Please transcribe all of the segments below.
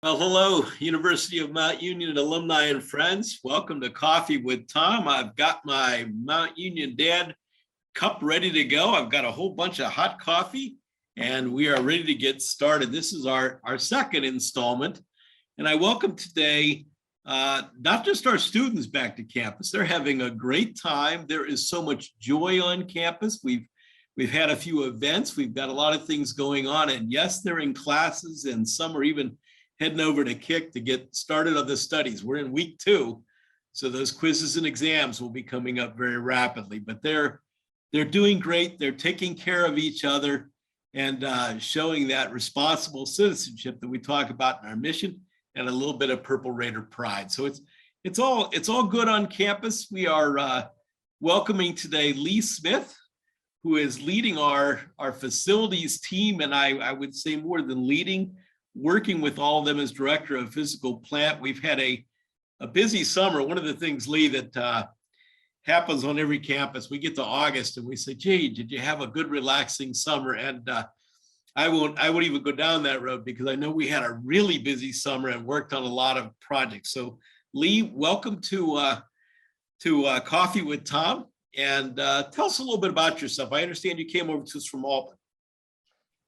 Well, hello, University of Mount Union alumni and friends. Welcome to Coffee with Tom. I've got my Mount Union Dad cup ready to go. I've got a whole bunch of hot coffee, and we are ready to get started. This is our second installment, and I welcome today not just our students back to campus. They're having a great time. There is so much joy on campus. We've had a few events. We've got a lot of things going on, and yes, they're in classes, and some are even heading over to Kick to get started on the studies. We're in week 2, so those quizzes and exams will be coming up very rapidly, but they're doing great. They're taking care of each other and showing that responsible citizenship that we talk about in our mission, and a little bit of Purple Raider pride. So it's all good on campus. We are welcoming today Lee Smith, who is leading our facilities team, and I would say more than leading, working with all of them as director of physical plant. We've had a busy summer. One of the things, Lee, that happens on every campus, we get to August and we say, gee, did you have a good relaxing summer? And I won't even go down that road because I know we had a really busy summer and worked on a lot of projects. So Lee, welcome to Coffee with Tom, and tell us a little bit about yourself. I understand you came over to us from Albany.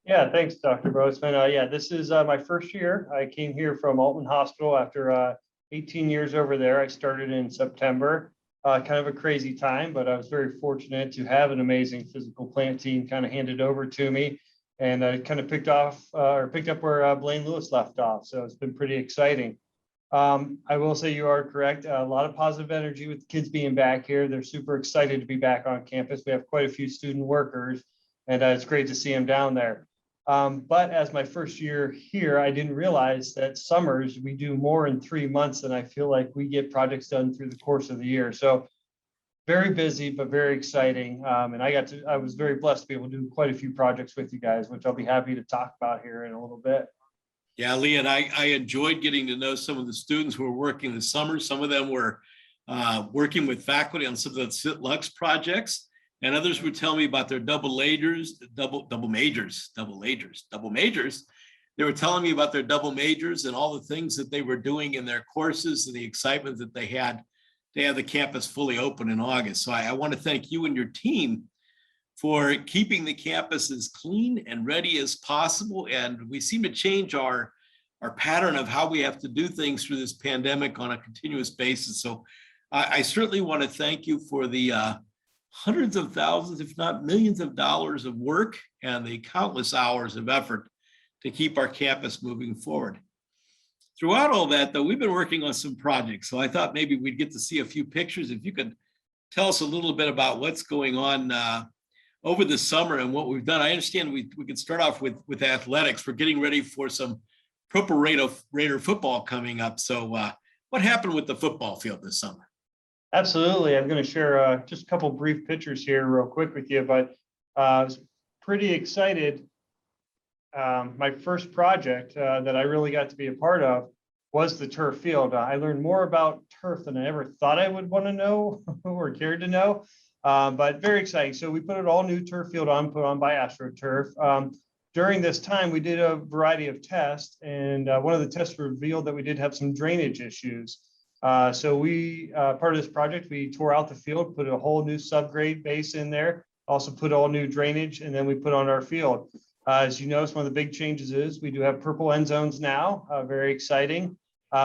Yeah, thanks, Dr. Botzman. Yeah, this is my first year. I came here from Altman Hospital after 18 years over there. I started in September, kind of a crazy time, but I was very fortunate to have an amazing physical plant team kind of handed over to me, and I kind of picked up where Blaine Lewis left off. So it's been pretty exciting. I will say you are correct. A lot of positive energy with the kids being back here. They're super excited to be back on campus. We have quite a few student workers, and it's great to see them down there. But as my first year here, I didn't realize that summers, we do more in 3 months than I feel like we get projects done through the course of the year. So very busy, but very exciting. And I was very blessed to be able to do quite a few projects with you guys, which I'll be happy to talk about here in a little bit. Yeah, Lee, and I enjoyed getting to know some of the students who were working this summer. Some of them were working with faculty on some of the Sit Lux projects. And others would tell me about their double majors. They were telling me about their double majors and all the things that they were doing in their courses and the excitement that they had to have the campus fully open in August. So I want to thank you and your team for keeping the campus as clean and ready as possible. And we seem to change our pattern of how we have to do things through this pandemic on a continuous basis. So I certainly want to thank you for the hundreds of thousands, if not millions of dollars of work and the countless hours of effort to keep our campus moving forward. Throughout all that, though, we've been working on some projects. So I thought maybe we'd get to see a few pictures. If you could tell us a little bit about what's going on over the summer and what we've done. I understand we could start off with athletics. We're getting ready for some Purple Raider football coming up. So what happened with the football field this summer? Absolutely. I'm going to share just a couple brief pictures here real quick with you, but I was pretty excited. My first project that I really got to be a part of was the turf field. I learned more about turf than I ever thought I would want to know or cared to know, but very exciting. So we put an all new turf field put on by AstroTurf. During this time, we did a variety of tests, and one of the tests revealed that we did have some drainage issues. So we, part of this project, we tore out the field, put a whole new subgrade base in there, also put all new drainage, and then we put on our field. As you notice, one of the big changes is we do have purple end zones now, very exciting.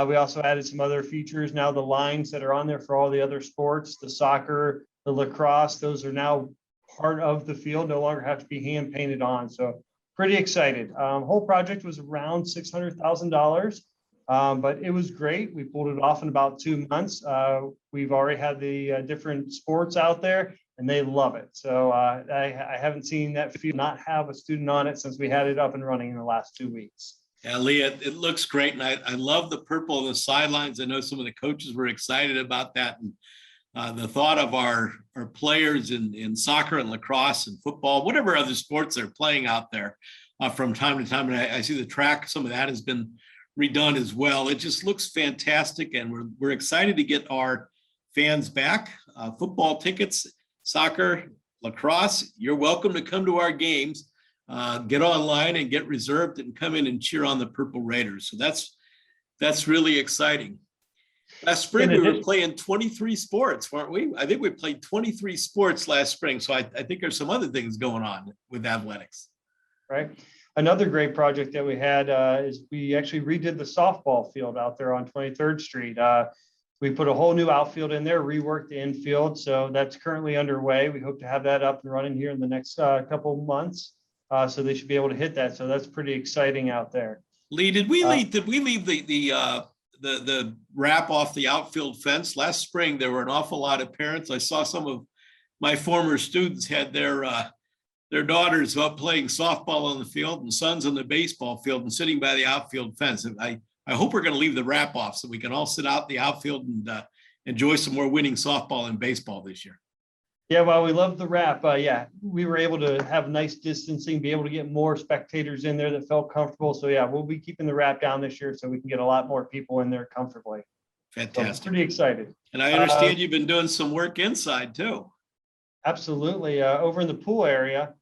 We also added some other features. Now the lines that are on there for all the other sports, the soccer, the lacrosse, those are now part of the field, no longer have to be hand painted on. So pretty excited. Whole project was around $600,000. But it was great. We pulled it off in about 2 months. We've already had the different sports out there, and they love it. So I haven't seen that field not have a student on it since we had it up and running in the last 2 weeks. Yeah, Lee, it looks great. And I love the purple on the sidelines. I know some of the coaches were excited about that. And the thought of our players in soccer and lacrosse and football, whatever other sports they're playing out there from time to time. And I see the track, some of that has been redone as well. It just looks fantastic, and we're excited to get our fans back. Football tickets, soccer, lacrosse, you're welcome to come to our games. Get online and get reserved and come in and cheer on the Purple Raiders. So that's That's really exciting. Last spring, we were playing 23 sports, weren't we? I think we played 23 sports last spring. So I think there's some other things going on with athletics. Right. Another great project that we had is we actually redid the softball field out there on 23rd Street. We put a whole new outfield in there, reworked the infield. So that's currently underway. We hope to have that up and running here in the next couple of months. So they should be able to hit that. So that's pretty exciting out there. Lee, did we leave the wrap off the outfield fence? Last spring, there were an awful lot of parents. I saw some of my former students had their daughters up playing softball on the field and sons on the baseball field and sitting by the outfield fence. And I hope we're going to leave the wrap off so we can all sit out in the outfield and enjoy some more winning softball and baseball this year. Yeah, well, we love the wrap. Yeah, we were able to have nice distancing, be able to get more spectators in there that felt comfortable. So yeah, we'll be keeping the wrap down this year so we can get a lot more people in there comfortably. Fantastic. So pretty excited. And I understand you've been doing some work inside too. Absolutely. Over in the pool area,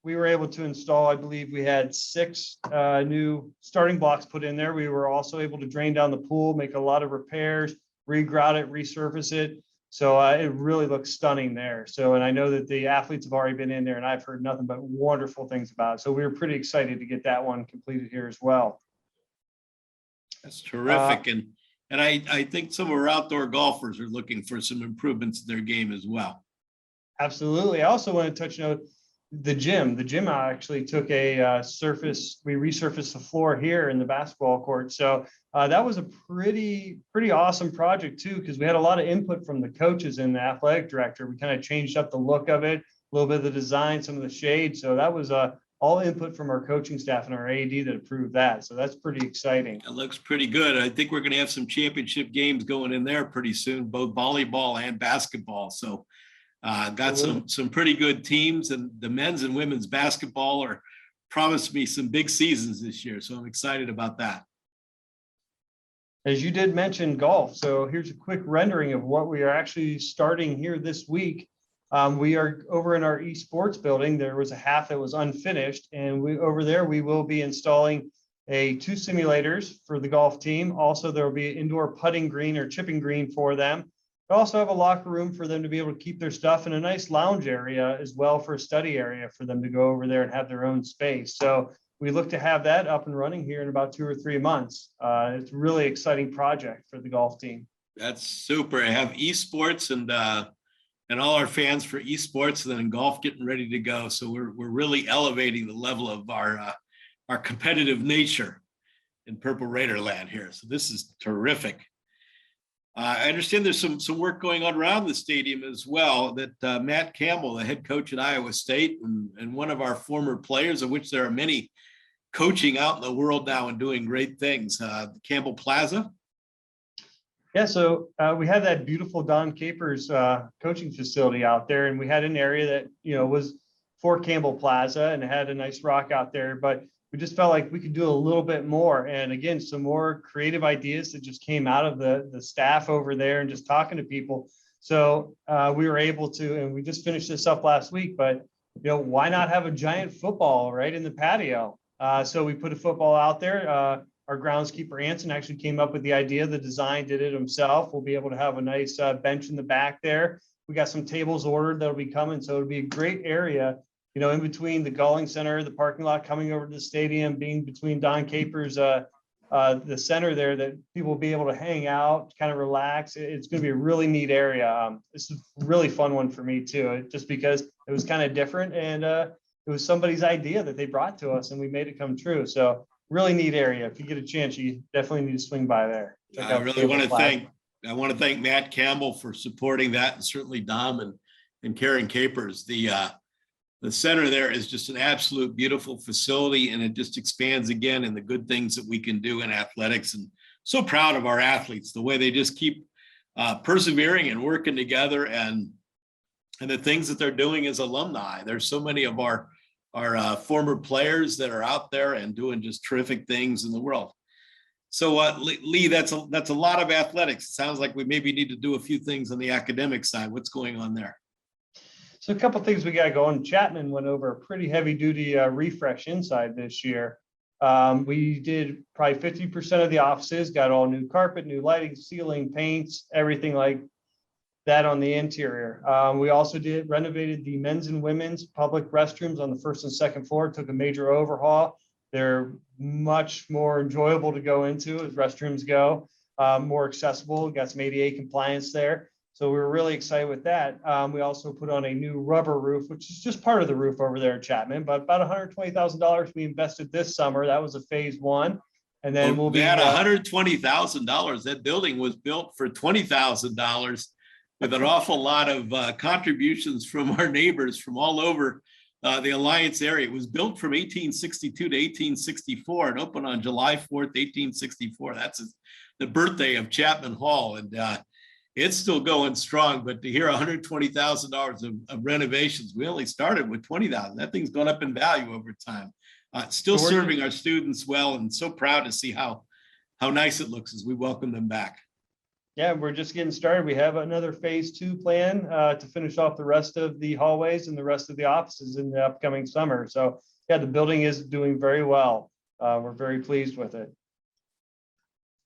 we were able to install, I believe we had 6 new starting blocks put in there. We were also able to drain down the pool, make a lot of repairs, regrout it, resurface it. So it really looks stunning there. So, and I know that the athletes have already been in there and I've heard nothing but wonderful things about it. So we were pretty excited to get that one completed here as well. That's terrific. And I think some of our outdoor golfers are looking for some improvements in their game as well. Absolutely. I also want to touch on the gym. The gym actually took a surface. We resurfaced the floor here in the basketball court. So that was a pretty awesome project too, because we had a lot of input from the coaches and the athletic director. We kind of changed up the look of it, a little bit of the design, some of the shade. So that was all input from our coaching staff and our AD that approved that. So that's pretty exciting. It looks pretty good. I think we're going to have some championship games going in there pretty soon, both volleyball and basketball. So got some pretty good teams, and the men's and women's basketball are promised me some big seasons this year. So I'm excited about that. As you did mention golf. So here's a quick rendering of what we are actually starting here this week. We are over in our esports building. There was a half that was unfinished, and over there we will be installing 2 simulators for the golf team. Also, there will be an indoor putting green or chipping green for them. We also have a locker room for them to be able to keep their stuff, and a nice lounge area as well for a study area for them to go over there and have their own space. So we look to have that up and running here in about 2 or 3 months. It's a really exciting project for the golf team. That's super. I have esports and all our fans for esports, and then golf getting ready to go. So we're really elevating the level of our competitive nature in Purple Raider land here. So this is terrific. I understand there's some work going on around the stadium as well, that Matt Campbell, the head coach at Iowa State, and one of our former players, of which there are many, coaching out in the world now and doing great things. Campbell Plaza. Yeah, so we had that beautiful Don Capers coaching facility out there, and we had an area that was for Campbell Plaza and had a nice rock out there, but we just felt like we could do a little bit more. And again, some more creative ideas that just came out of the staff over there and just talking to people. So we were able to, and we just finished this up last week, but why not have a giant football right in the patio? So we put a football out there. Our groundskeeper Anson actually came up with the idea. The design did it himself. We'll be able to have a nice bench in the back there. We got some tables ordered that'll be coming. So it'll be a great area, in between the Galling Center, the parking lot coming over to the stadium, being between Don Capers, the center there, that people will be able to hang out, kind of relax. It's going to be a really neat area. This is a really fun one for me too, just because it was kind of different, and it was somebody's idea that they brought to us and we made it come true. So really neat area. If you get a chance, you definitely need to swing by there. I really want to thank Matt Campbell for supporting that, and certainly Dom and Karen Capers. The center there is just an absolute beautiful facility, and it just expands again in the good things that we can do in athletics. And so proud of our athletes, the way they just keep persevering and working together, and the things that they're doing as alumni. There's so many of our former players that are out there and doing just terrific things in the world. So Lee, that's a lot of athletics. It sounds like we maybe need to do a few things on the academic side. What's going on there? So a couple of things we got going. Chapman went over a pretty heavy duty refresh inside this year. We did probably 50% of the offices, got all new carpet, new lighting, ceiling, paints, everything like that on the interior. We also renovated the men's and women's public restrooms on the first and second floor, took a major overhaul. They're much more enjoyable to go into as restrooms go, more accessible, got some ADA compliance there. So we were really excited with that. We also put on a new rubber roof, which is just part of the roof over there at Chapman, but about $120,000 we invested this summer. That was a phase one. And then we'll be at $120,000. That building was built for $20,000 with an awful lot of contributions from our neighbors from all over the Alliance area. It was built from 1862 to 1864 and opened on July 4th, 1864. That's the birthday of Chapman Hall. And it's still going strong, but to hear $120,000 of renovations, we only started with $20,000. That thing's gone up in value over time. Still serving our students well, and so proud to see how nice it looks as we welcome them back. Yeah, we're just getting started. We have another phase two plan to finish off the rest of the hallways and the rest of the offices in the upcoming summer. So yeah, the building is doing very well. We're very pleased with it.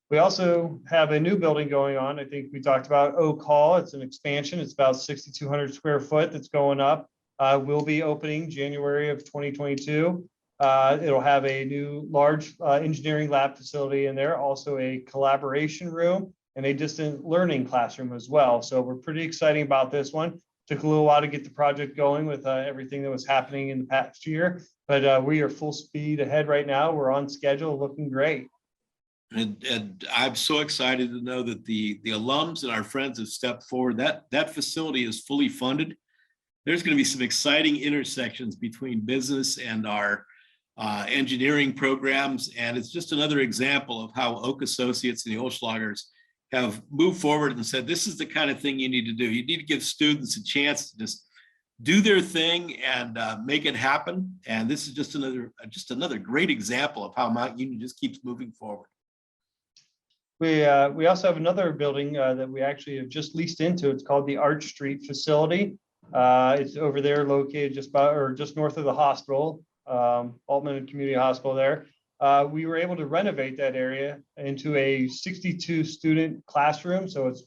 We also have a new building going on. I think we talked about Oak Hall. It's an expansion. It's about 6,200 square foot that's going up. Will be opening January of 2022. It'll have a new large engineering lab facility in there, also a collaboration room and a distant learning classroom as well. So we're pretty excited about this one. Took a little while to get the project going with everything that was happening in the past year, but we are full speed ahead right now. We're on schedule, looking great. And I'm so excited to know that the alums and our friends have stepped forward. That facility is fully funded. There's going to be some exciting intersections between business and our engineering programs. And it's just another example of how Oak Associates and the Olschlagers have moved forward and said, this is the kind of thing you need to do. You need to give students a chance to just do their thing and make it happen. And this is just another great example of how Mount Union just keeps moving forward. We also have another building that we actually have just leased into. It's called the Arch Street facility. It's over there located just north of the hospital, Botzman Community Hospital there. We were able to renovate that area into a 62 student classroom. So it's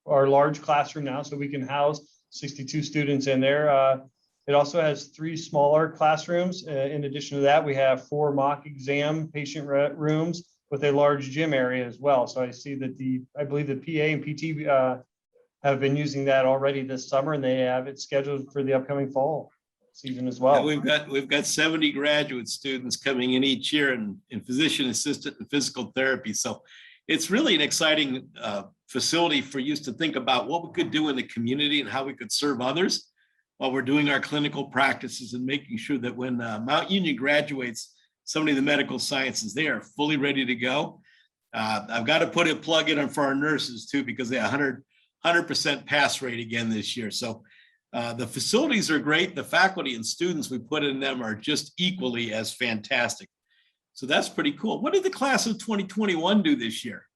our large classroom now, so we can house 62 students in there. It also has 3 smaller classrooms. In addition to that, we have 4 mock exam patient rooms with a large gym area as well. So I see that I believe the PA and PT have been using that already this summer, and they have it scheduled for the upcoming fall season as well. Yeah, we've got 70 graduate students coming in each year in physician assistant and physical therapy. So it's really an exciting facility for you to think about what we could do in the community and how we could serve others while we're doing our clinical practices and making sure that when Mount Union graduates somebody in the medical sciences, they are fully ready to go. I've got to put a plug in for our nurses too, because they 100% pass rate again this year. So the facilities are great. The faculty and students we put in them are just equally as fantastic. So that's pretty cool. What did the class of 2021 do this year?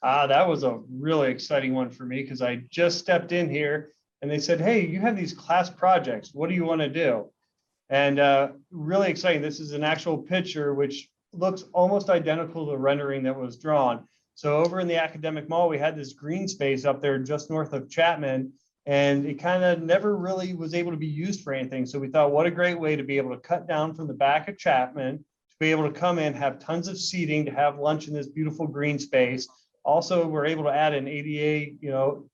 That was a really exciting one for me because I just stepped in here and they said, hey, you have these class projects. What do you want to do? And really exciting. This is an actual picture which looks almost identical to the rendering that was drawn. So over in the academic mall, we had this green space up there just north of Chapman, and it kind of never really was able to be used for anything. So we thought, what a great way to be able to cut down from the back of Chapman, to be able to come in, have tons of seating, to have lunch in this beautiful green space. Also, we're able to add an ADA,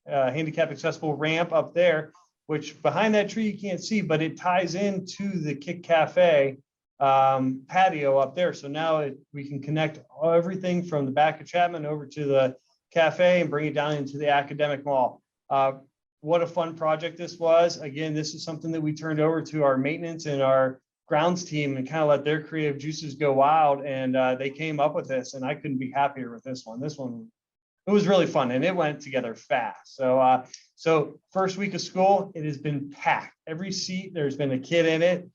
handicap accessible ramp up there, which behind that tree you can't see, but it ties into the Kick Cafe patio up there. So now we can connect everything from the back of Chapman over to the cafe and bring it down into the academic mall. What a fun project this was. Again, this is something that we turned over to our maintenance and our grounds team and kind of let their creative juices go wild. And they came up with this, and I couldn't be happier with this one. It was really fun, and it went together fast. So first week of school, it has been packed. Every seat, there's been a kid in it.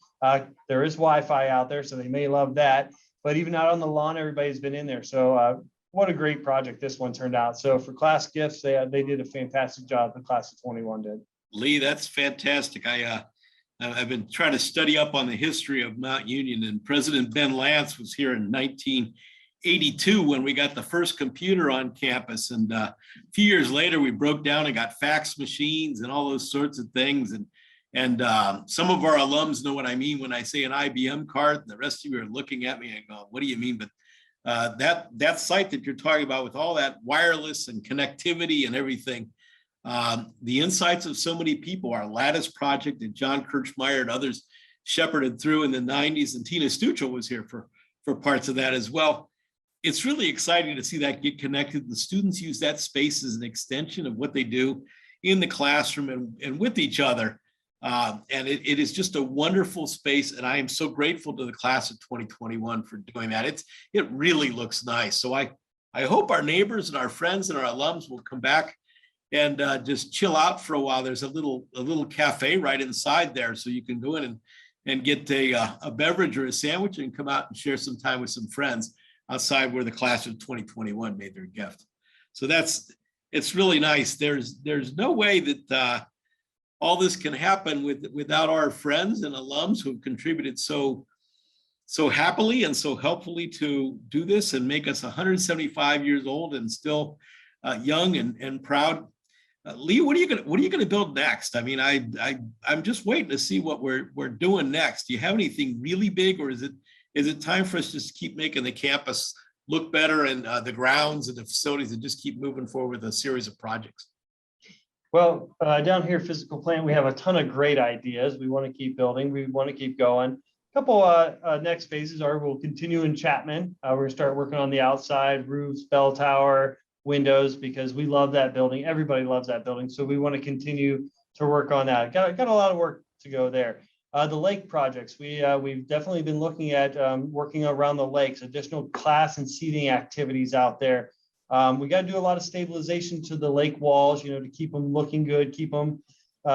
There is Wi-Fi out there, so they may love that. But even out on the lawn, everybody's been in there. So what a great project this one turned out. So for class gifts, they did a fantastic job. The class of 21 did. Lee, that's fantastic. I've been trying to study up on the history of Mount Union, and President Ben Lance was here in 1982 when we got the first computer on campus. And a few years later, we broke down and got fax machines and all those sorts of things. And some of our alums know what I mean when I say an IBM card. The rest of you are looking at me and go, what do you mean? But that site that you're talking about with all that wireless and connectivity and everything, the insights of so many people, our Lattice project that John Kirchmeyer and others shepherded through in the 90s, and Tina Stuchel was here for parts of that as well. It's really exciting to see that get connected. The students use that space as an extension of what they do in the classroom and with each other. And it is just a wonderful space. And I am so grateful to the class of 2021 for doing that. It really looks nice. So I hope our neighbors and our friends and our alums will come back and just chill out for a while. There's a little cafe right inside there, so you can go in and get a beverage or a sandwich and come out and share some time with some friends outside where the class of 2021 made their gift. So it's really nice. There's no way that all this can happen without our friends and alums who have contributed so happily and so helpfully to do this and make us 175 years old and still young and proud. Lee, what are you gonna build next? I mean, I'm just waiting to see what we're doing next. Do you have anything really big, or is it time for us to just keep making the campus look better and the grounds and the facilities, and just keep moving forward with a series of projects? Well, down here, physical plant, we have a ton of great ideas. We want to keep building. We want to keep going. A couple next phases are we'll continue in Chapman. We're going to start working on the outside roofs, bell tower, windows, because we love that building. Everybody loves that building. So we want to continue to work on that. Got a lot of work to go there. The lake projects, we've definitely been looking at working around the lakes, additional class and seating activities out there. We got to do a lot of stabilization to the lake walls, to keep them looking good, keep them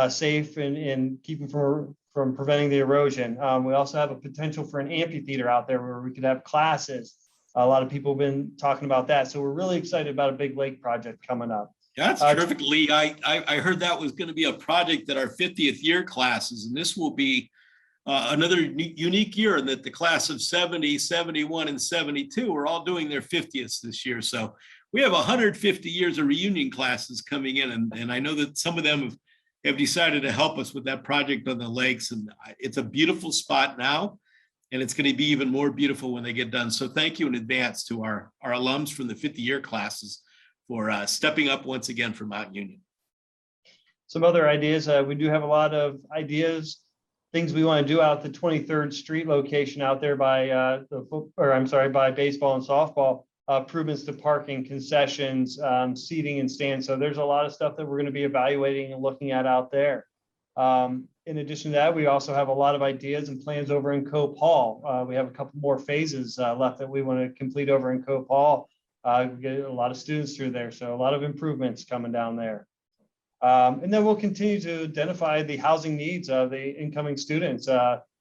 safe, and keep them from preventing the erosion. We also have a potential for an amphitheater out there where we could have classes. A lot of people have been talking about that. So we're really excited about a big lake project coming up. That's terrific, Lee. I heard that was going to be a project that our 50th year classes, and this will be another unique year in that the class of 70, 71, and 72 are all doing their 50th this year. So we have 150 years of reunion classes coming in, and I know that some of them have decided to help us with that project on the lakes, and it's a beautiful spot now, and it's going to be even more beautiful when they get done. So thank you in advance to our alums from the 50-year classes for stepping up once again for Mount Union. Some other ideas, we do have a lot of ideas, things we want to do out the 23rd Street location out there by by baseball and softball. Improvements to parking, concessions, seating and stands. So there's a lot of stuff that we're going to be evaluating and looking at out there. In addition to that, we also have a lot of ideas and plans over in Cope Hall. We have a couple more phases left that we want to complete over in Cope Hall. We get a lot of students through there, so a lot of improvements coming down there. And then we'll continue to identify the housing needs of the incoming students,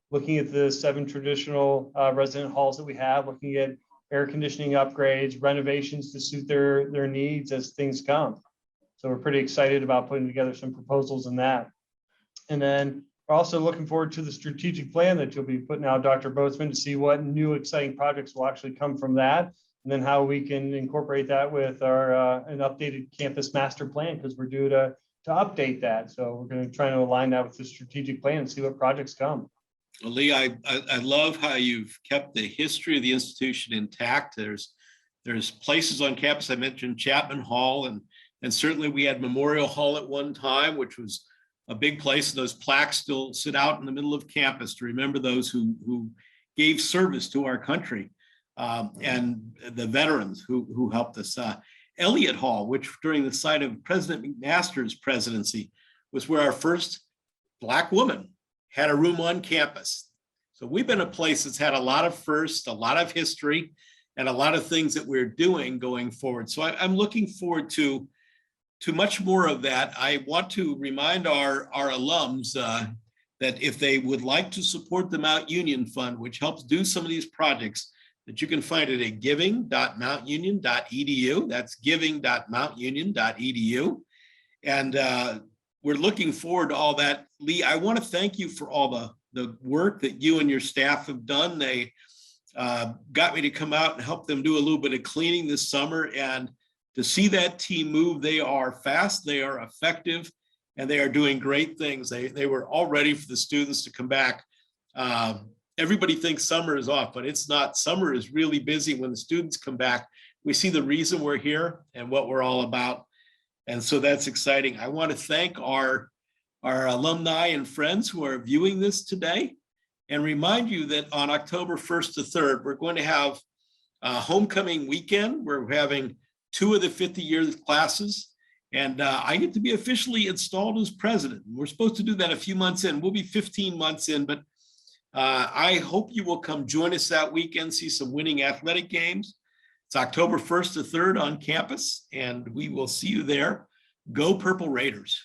looking at the 7 traditional resident halls that we have, looking at air conditioning upgrades, renovations to suit their needs as things come. So we're pretty excited about putting together some proposals in that. And then we're also looking forward to the strategic plan that you'll be putting out, Dr. Botzman, to see what new exciting projects will actually come from that, and then how we can incorporate that with our an updated campus master plan, because we're due to update that. So we're going to try to align that with the strategic plan and see what projects come. Well, Lee, I love how you've kept the history of the institution intact. There's places on campus. I mentioned Chapman Hall, and certainly we had Memorial Hall at one time, which was a big place. Those plaques still sit out in the middle of campus to remember those who gave service to our country, and the veterans who helped us. Elliott Hall, which during the site of President McMaster's presidency was where our first Black woman had a room on campus. So we've been a place that's had a lot of firsts, a lot of history, and a lot of things that we're doing going forward. So I'm looking forward to much more of that. I want to remind our alums that if they would like to support the Mount Union Fund, which helps do some of these projects, that you can find it at giving.mountunion.edu. That's giving.mountunion.edu. And we're looking forward to all that. Lee, I want to thank you for all the work that you and your staff have done. They got me to come out and help them do a little bit of cleaning this summer, and to see that team move. They are fast, they are effective, and they are doing great things. They were all ready for the students to come back. Everybody thinks summer is off, but it's not. Summer is really busy. When the students come back, we see the reason we're here and what we're all about. And so that's exciting. I want to thank our alumni and friends who are viewing this today, and remind you that on October 1st to 3rd, we're going to have a homecoming weekend. We're having 2 of the 50-year classes, and I get to be officially installed as president. We're supposed to do that a few months in. We'll be 15 months in, but I hope you will come join us that weekend, see some winning athletic games. It's October 1st to 3rd on campus, and we will see you there. Go Purple Raiders.